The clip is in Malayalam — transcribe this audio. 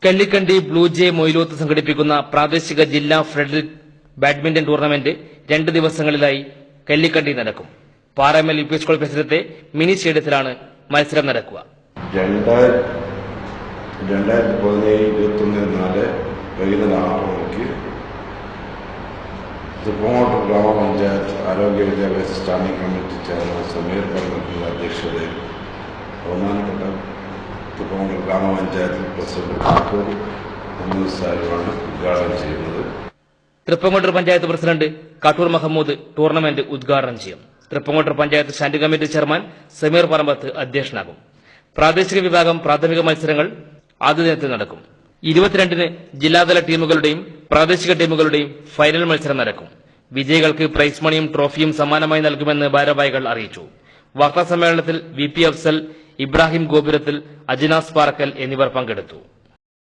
കല്ലിക്കണ്ടി ബ്ലൂ ജെ മൊയിലോത്ത് സംഘടിപ്പിക്കുന്ന പ്രാദേശിക ജില്ലാ ഫെഡറൽ ബാഡ്മിന്റൺ ടൂർണമെന്റ് 2 ദിവസങ്ങളിലായി കല്ലിക്കണ്ടി നടക്കും. പാറമൽ യു പി സ്കൂൾ പരിസരത്തെ മിനി സ്റ്റേഡിയത്തിലാണ് മത്സരം നടക്കുക. 2017-21 വൈകുന്നേരം 6 മണിക്ക് തൃപ്പങ്ങോട്ടൂർ ഗ്രാമപഞ്ചായത്ത് ആരോഗ്യ വിദ്യാഭ്യാസ സ്റ്റാൻഡിംഗ് കമ്മിറ്റി ചെയർമാൻ സമീർ പറമ്പത്തിന്റെ അധ്യക്ഷതയിൽ ബഹുമാനപ്പെട്ട തൃപ്പങ്ങോട്ടൂർ ഗ്രാമപഞ്ചായത്ത് പ്രസിഡന്റ് കാട്ടൂർ മുഹമ്മദ് സാഹിബാണ് ഉദ്ഘാടനം ചെയ്യുന്നത്. തൃപ്പങ്ങോട്ടൂർ പഞ്ചായത്ത് പ്രസിഡന്റ് കാട്ടൂർ മുഹമ്മദ് ടൂർണമെന്റ് ഉദ്ഘാടനം ചെയ്യും. Thrippangottur panchayat standing committee chairman Sameer Parambath അധ്യക്ഷനാകും. പ്രാദേശിക വിഭാഗം പ്രാഥമിക മത്സരങ്ങൾ ആദ്യ ദിനത്തിൽ നടക്കും. 22-ന് ജില്ലാതല ടീമുകളുടെയും പ്രാദേശിക ടീമുകളുടെയും ഫൈനൽ മത്സരം നടക്കും. വിജയികൾക്ക് പ്രൈസ് മണിയും ട്രോഫിയും സമ്മാനമായി നൽകുമെന്ന് ഭാരവാഹികൾ അറിയിച്ചു. വാർത്താസമ്മേളനത്തിൽ VP അഫ്സൽ, ഇബ്രാഹിം ഗോപുരത്തിൽ, അജിനാസ് പാറക്കൽ എന്നിവർ പങ്കെടുത്തു.